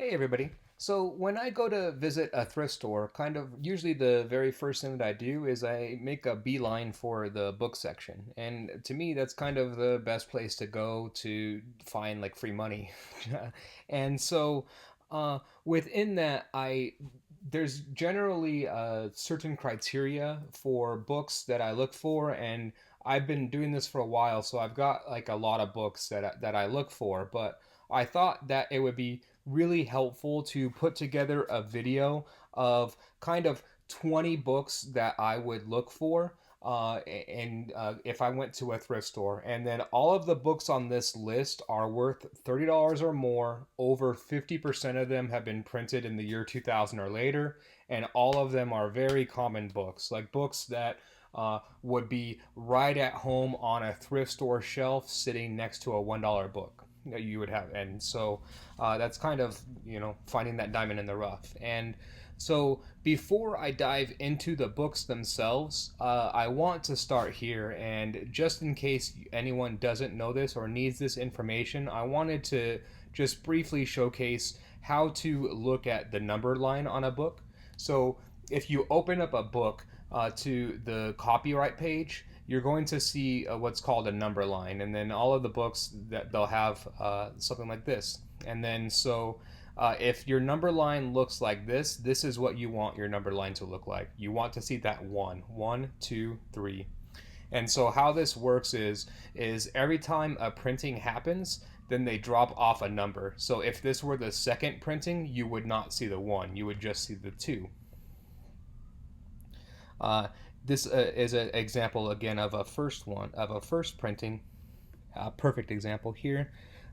Hey everybody. So when I go to visit a thrift store, kind of usually the very first thing that I do is I make a beeline for the book section. And to me, that's kind of the best place to go to find like free money. And so within that, I there's generally certain criteria for books that I look for, and I've been doing this for a while, so I've got like a lot of books that I look for. But I thought that it would be really helpful to put together a video of kind of 20 books that I would look for. And if I went to a thrift store, and then all of the books on this list are worth $30 or more. Over 50% of them have been printed in the year 2000 or later, and all of them are very common books, like books that would be right at home on a thrift store shelf sitting next to a $1 book that you would have. And so that's kind of, finding that diamond in the rough. And so before I dive into the books themselves, I want to start here. And just in case anyone doesn't know this or needs this information, I wanted to just briefly showcase how to look at the number line on a book. So if you open up a book to the copyright page, you're going to see what's called a number line, and then all of the books that they'll have something like this. And then if your number line looks like this is what you want your number line to look like. You want to see that one, two, three. And so how this works is every time a printing happens, then they drop off a number. So if this were the second printing, you would not see the one, you would just see the two. This is an example again of a first printing. Perfect example here.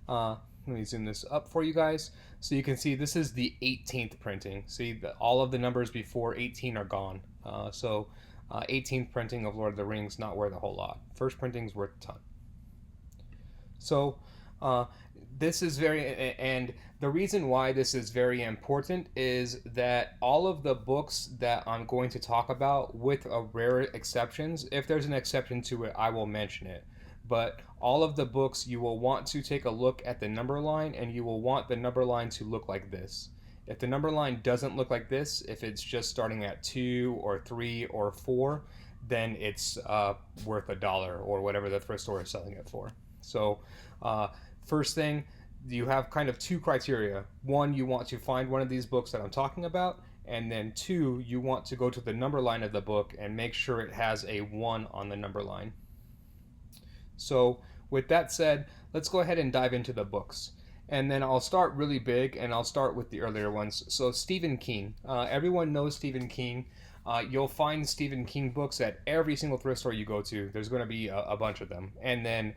Let me zoom this up for you guys so you can see this is the 18th printing. See, all of the numbers before 18 are gone. 18th printing of Lord of the Rings, not worth a whole lot. First printing's worth a ton. So this is and the reason why this is very important is that all of the books that I'm going to talk about, with a rare exceptions, if there's an exception to it, I will mention it. But all of the books, you will want to take a look at the number line, and you will want the number line to look like this. If the number line doesn't look like this, if it's just starting at 2 or 3 or 4, then it's worth $1 or whatever the thrift store is selling it for. So first thing, you have kind of two criteria. One, you want to find one of these books that I'm talking about, and then two, you want to go to the number line of the book and make sure it has a 1 on the number line. So with that said, let's go ahead and dive into the books. And then I'll start really big, and I'll start with the earlier ones. So Stephen King. Everyone knows Stephen King. You'll find Stephen King books at every single thrift store you go to. There's going to be a bunch of them. And then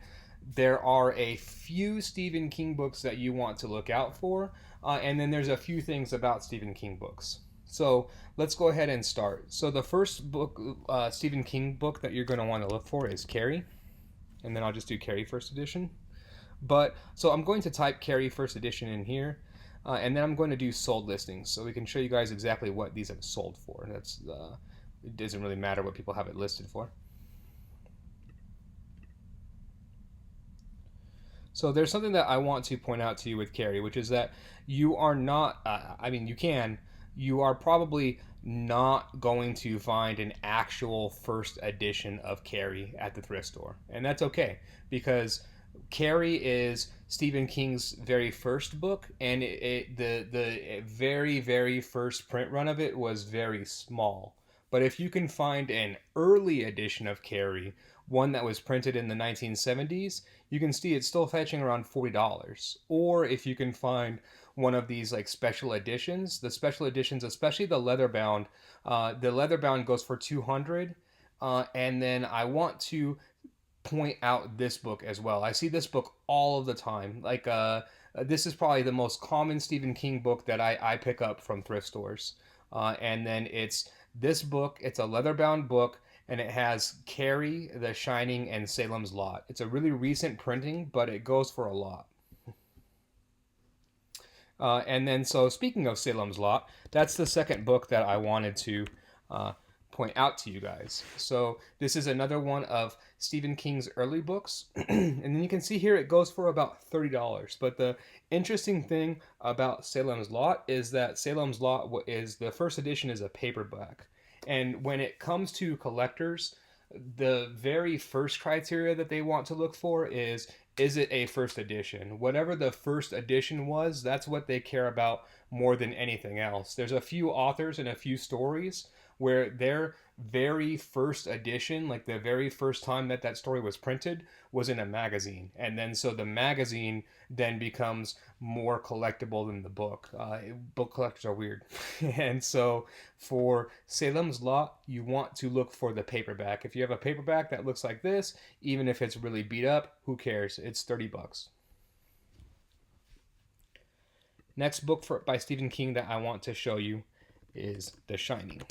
there are a few Stephen King books that you want to look out for. And then there's a few things about Stephen King books. So let's go ahead and start. So the first book, Stephen King book that you're going to want to look for is Carrie. And then I'll just do Carrie first edition. But so I'm going to type Carrie first edition in here, and then I'm going to do sold listings so we can show you guys exactly what these have sold for. It doesn't really matter what people have it listed for. So there's something that I want to point out to you with Carrie, which is that you are not. You are probably not going to find an actual first edition of Carrie at the thrift store, and that's okay because Carrie is Stephen King's very first book, and the very, very first print run of it was very small. But if you can find an early edition of Carrie, one that was printed in the 1970s, you can see it's still fetching around $40. Or if you can find one of these like special editions, the special editions, especially the leatherbound goes for 200. And then I want to point out this book as well. I see this book all of the time. Like this is probably the most common Stephen King book that I pick up from thrift stores. And then it's this book. It's a leather-bound book, and it has Carrie, The Shining, and Salem's Lot. It's a really recent printing, but it goes for a lot. And then, so speaking of Salem's Lot, that's the second book that I wanted to point out to you guys. So this is another one of Stephen King's early books. And then you can see here it goes for about $30. But the interesting thing about Salem's Lot is that Salem's Lot is the first edition is a paperback. And when it comes to collectors, the very first criteria that they want to look for is it a first edition? Whatever the first edition was, that's what they care about more than anything else. There's a few authors and a few stories where their very first edition, like the very first time that that story was printed, was in a magazine. And then so the magazine then becomes more collectible than the book. Book collectors are weird. And so for Salem's Lot, you want to look for the paperback. If you have a paperback that looks like this, even if it's really beat up, who cares? It's $30. Next book by Stephen King that I want to show you is The Shining.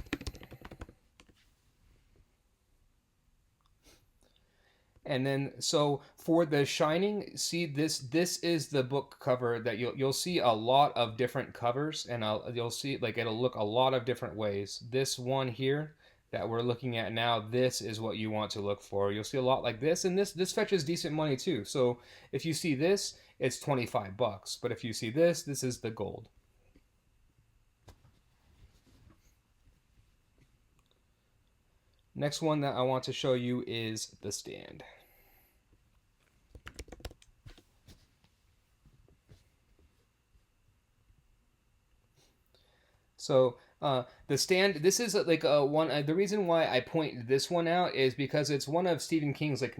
And then, so for The Shining, see this is the book cover that you'll see a lot of different covers, and you'll see like it'll look a lot of different ways. This one here that we're looking at now, this is what you want to look for. You'll see a lot like this, and this fetches decent money too. So if you see this, it's $25. But if you see this is the gold. Next one that I want to show you is The Stand. So The Stand, this is like one. The reason why I point this one out is because it's one of Stephen King's like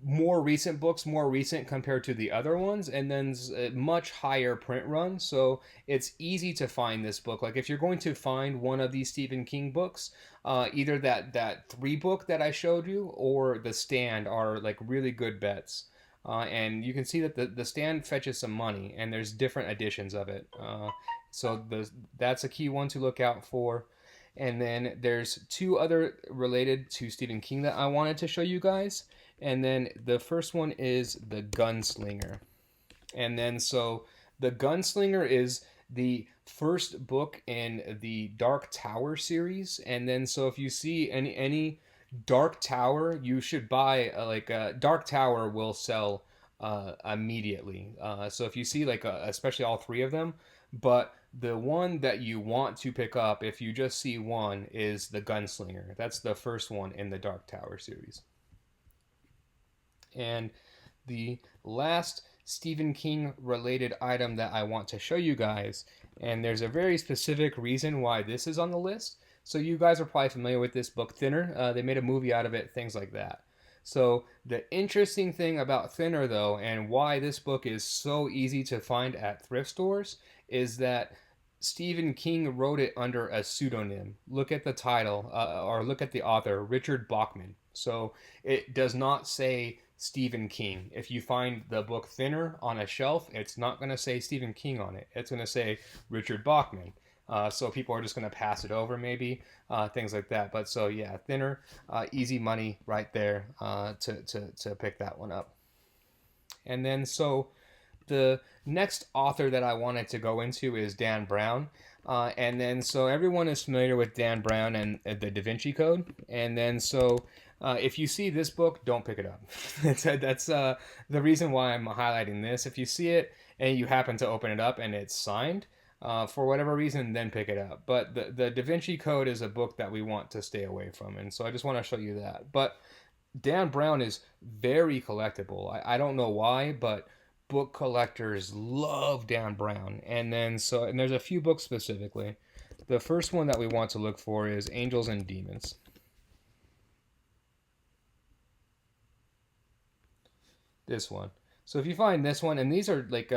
more recent books, more recent compared to the other ones, and then a much higher print run. So it's easy to find this book. Like if you're going to find one of these Stephen King books, either that 3 book that I showed you or The Stand are like really good bets. And you can see that the Stand fetches some money, and there's different editions of it. So that's a key one to look out for. And then there's 2 other related to Stephen King that I wanted to show you guys. And then the first one is The Gunslinger. And then so The Gunslinger is the first book in the Dark Tower series. And then so if you see any Dark Tower, you should buy Dark Tower will sell immediately. So if you see especially all 3 of them, but the one that you want to pick up if you just see one is The Gunslinger. That's the first one in the Dark Tower series. And the last Stephen King related item that I want to show you guys, and there's a very specific reason why this is on the list. So you guys are probably familiar with this book, Thinner. They made a movie out of it, things like that. So the interesting thing about Thinner, though, and why this book is so easy to find at thrift stores, is that Stephen King wrote it under a pseudonym. Look at the title, or look at the author, Richard Bachman. So it does not say Stephen King. If you find the book Thinner on a shelf, it's not going to say Stephen King on it. It's going to say Richard Bachman. So people are just going to pass it over maybe, things like that. But so yeah, Thinner, easy money right there to pick that one up. And then so the next author that I wanted to go into is Dan Brown. And then so everyone is familiar with Dan Brown and the DaVinci Code. And then so if you see this book, don't pick it up. That's the reason why I'm highlighting this. If you see it and you happen to open it up and it's signed, for whatever reason, then pick it up. But the DaVinci Code is a book that we want to stay away from. And so I just want to show you that. But Dan Brown is very collectible. I don't know why, but book collectors love Dan Brown. And there's a few books specifically. The first one that we want to look for is Angels and Demons. This one. So if you find this one, and these are like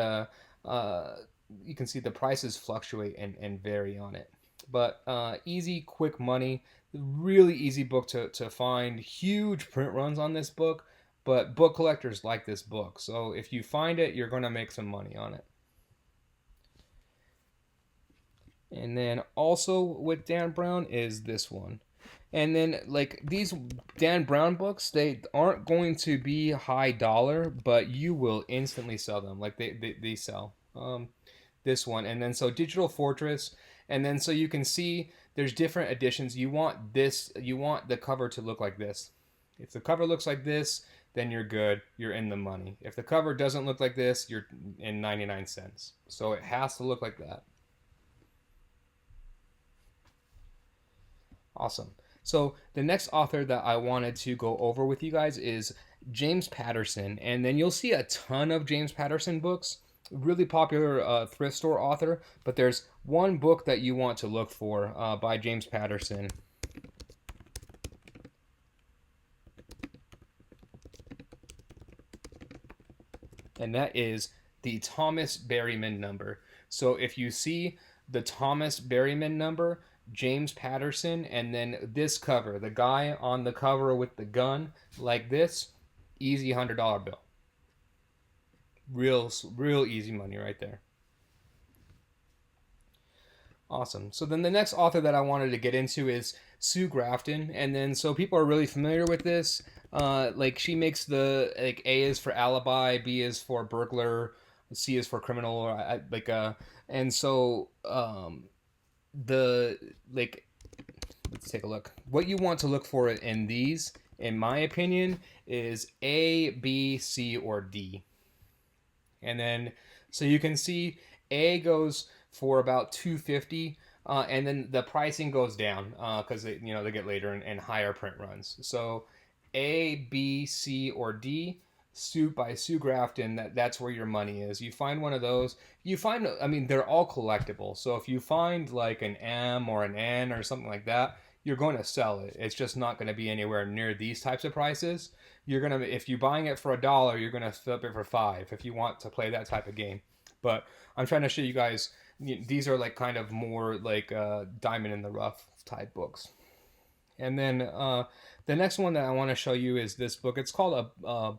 you can see the prices fluctuate and vary on it. But easy, quick money, really easy book to find. Huge print runs on this book, but book collectors like this book. So if you find it, you're going to make some money on it. And then also with Dan Brown is this one. And then like these Dan Brown books, they aren't going to be high dollar, but you will instantly sell them. Like they sell. this one. And then so Digital Fortress, and then so you can see there's different editions. You want this, you want the cover to look like this. If the cover looks like this, then you're good. You're in the money. If the cover doesn't look like this, you're in 99 cents. So it has to look like that. Awesome. So the next author that I wanted to go over with you guys is James Patterson. And then you'll see a ton of James Patterson books. Really popular thrift store author. But there's one book that you want to look for by James Patterson. And that is the Thomas Berryman Number. So if you see the Thomas Berryman Number, James Patterson, and then this cover, the guy on the cover with the gun like this, easy $100 bill. Real easy money right there. Awesome. So then the next author that I wanted to get into is Sue Grafton, and then so people are really familiar with this. Like she makes the like A is for alibi, B is for burglar, C is for criminal, or and so the like let's take a look. What you want to look for in these, in my opinion, is A, B, C, or D. And then so you can see A goes for about $250, and then the pricing goes down because they get later in higher print runs. So A, B, C, or D, by Sue Grafton, that's where your money is. You find one of those. You find, I mean, they're all collectible. So if you find like an M or an N or something like that, you're going to sell it. It's just not going to be anywhere near these types of prices. If you're buying it for $1, you're going to flip it for $5 if you want to play that type of game. But I'm trying to show you guys, these are like kind of more like diamond in the rough type books. And then the next one that I want to show you is this book. It's called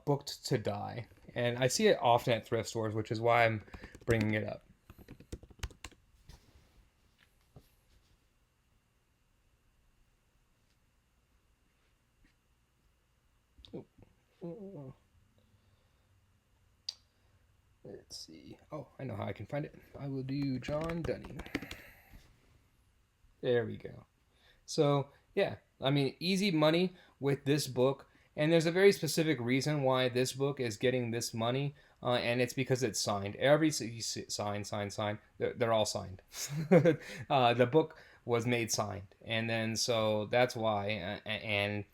Booked to Die. And I see it often at thrift stores, which is why I'm bringing it up. Let's see. Oh, I know how I can find it. I will do John Dunning. There we go. So, yeah, I mean, easy money with this book. And there's a very specific reason why this book is getting this money, and it's because it's signed. Every sign. They're all signed. The book was made signed, and then so that's why. And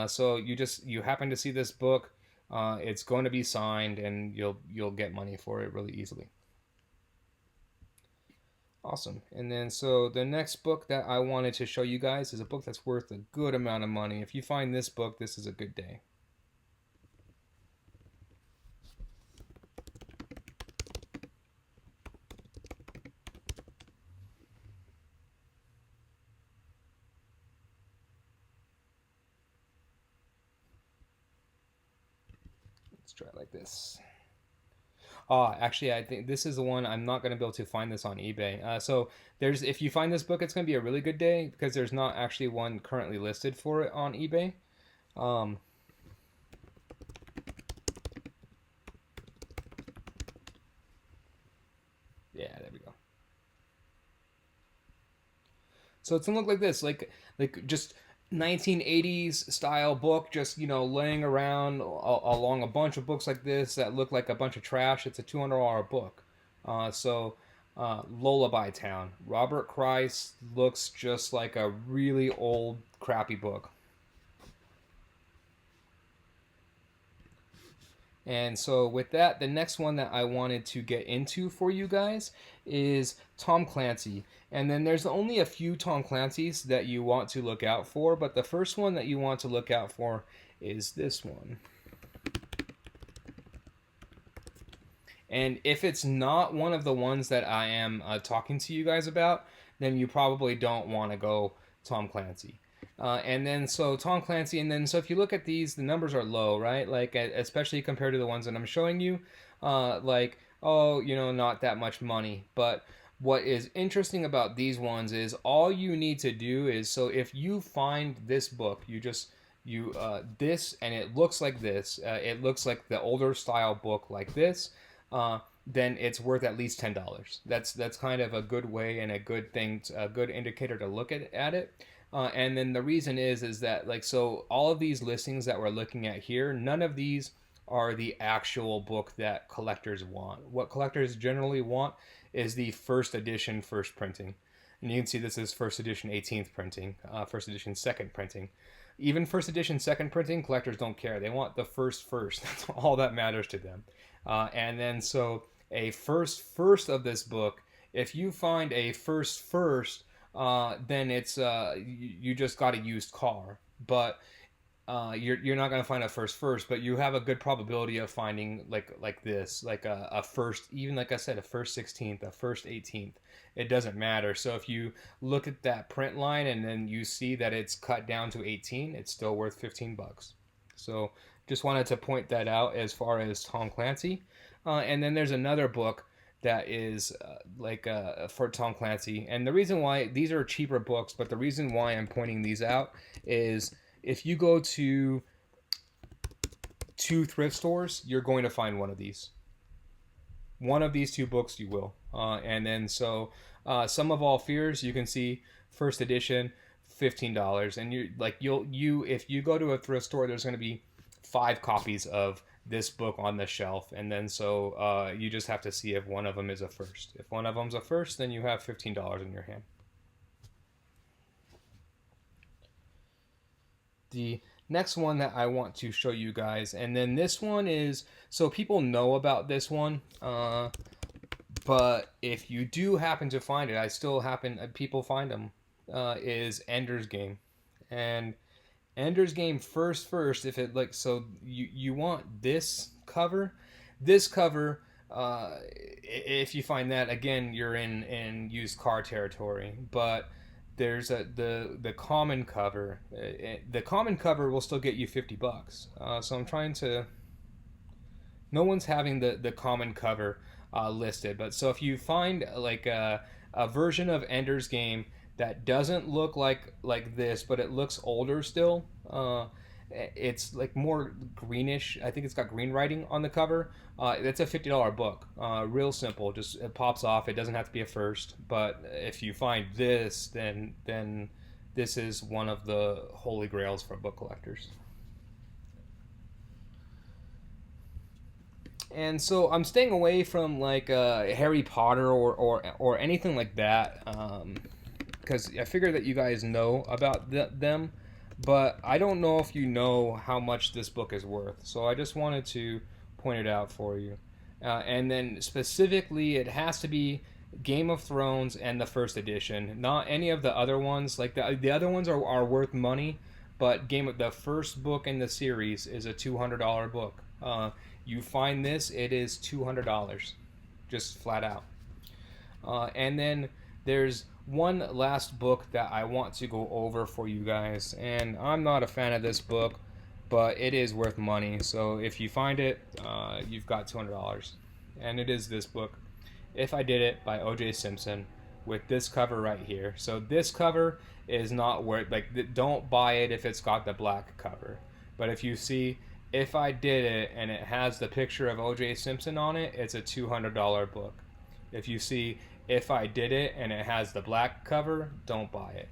so you happen to see this book. It's going to be signed, and you'll get money for it really easily. Awesome. And then so the next book that I wanted to show you guys is a book that's worth a good amount of money. If you find this book, this is a good day. Let's try it like this. Actually, I think this is the one. I'm not going to be able to find this on eBay. So if you find this book, it's going to be a really good day because there's not actually one currently listed for it on eBay. Yeah, there we go. So it's gonna look like this, like just 1980s style book, just laying around along a bunch of books like this that look like a bunch of trash. It's a $200 book. Lullaby Town. Robert Crais looks just like a really old, crappy book. And so with that, the next one that I wanted to get into for you guys is Tom Clancy. And then there's only a few Tom Clancy's that you want to look out for, but the first one that you want to look out for is this one. And if it's not one of the ones that I am talking to you guys about, then you probably don't want to go Tom Clancy. And then so Tom Clancy, and then so if you look at these, the numbers are low, right? Like especially compared to the ones that I'm showing you, not that much money. But what is interesting about these ones is all you need to do is, so if you find this book, this, and it looks like this. It looks like the older style book like this. then it's worth at least $10. That's kind of a good way and a good thing, a good indicator to look at it. And then the reason is that, like, so all of these listings that we're looking at here, none of these are the actual book that collectors want. What collectors generally want is the first edition, first printing. And you can see this is first edition 18th printing, first edition second printing. Even first edition second printing, collectors don't care. They want the first. That's all that matters to them. And then so a first of this book, if you find a first, then it's you just got a used car. But you're not going to find a first, but you have a good probability of finding like this, like a first, even like I said, a first 16th, a first 18th. It doesn't matter. So if you look at that print line and then you see that it's cut down to 18, it's still worth $15. So just wanted to point that out as far as Tom Clancy. And then there's another book that is for Tom Clancy. And the reason why these are cheaper books, but the reason why I'm pointing these out is if you go to two thrift stores, you're going to find one of these. One of these two books you will. And then so Sum of All Fears, you can see first edition, $15. And if you go to a thrift store, there's going to be 5 copies of this book on the shelf, and then so you just have to see if one of them is a first. If one of them's a first, then you have $15 in your hand. The next one that I want to show you guys, and then this one is, so people know about this one, but if you do happen to find it, people find them, is Ender's Game. And Ender's Game first, if it so you want this cover, if you find that, again, you're in used car territory. But there's the common cover. The common cover will still get you $50. So I'm trying to. No one's having the common cover listed, but so if you find a version of Ender's Game that doesn't look like this, but it looks older still. It's like more greenish. I think it's got green writing on the cover. It's a $50 book. Real simple. Just it pops off. It doesn't have to be a first. But if you find this, then this is one of the holy grails for book collectors. And so I'm staying away from Harry Potter or anything like that. Because I figure that you guys know about them, but I don't know if you know how much this book is worth. So I just wanted to point it out for you. And then specifically, it has to be Game of Thrones and the first edition, not any of the other ones. Like the other ones are worth money, but the first book in the series is a $200 book. You find this, it is $200, just flat out. And then there's one last book that I want to go over for you guys, and I'm not a fan of this book, but it is worth money. So if you find it, you've got $200, and it is this book, If I Did It by O.J. Simpson, with this cover right here. So this cover is not worth, don't buy it if it's got the black cover, but if you see If I Did It and it has the picture of O.J. Simpson on it, it's a $200 book. If you see If I Did It and it has the black cover, don't buy it.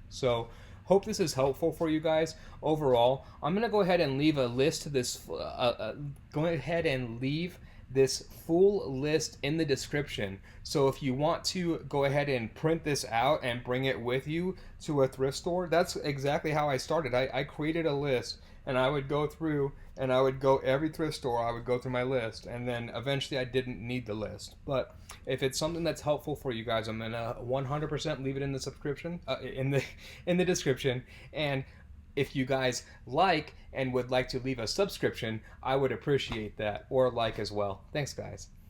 So hope this is helpful for you guys. Overall, I'm going to go ahead and leave a list to this go ahead and leave this full list in the description. So if you want to go ahead and print this out and bring it with you to a thrift store, that's exactly how I started. I created a list, and I would go through, and I would go every thrift store, I would go through my list, and then eventually I didn't need the list. But if it's something that's helpful for you guys, I'm gonna 100% leave it in the subscription, in the description. And if you guys like and would like to leave a subscription, I would appreciate that, or like as well. Thanks, guys.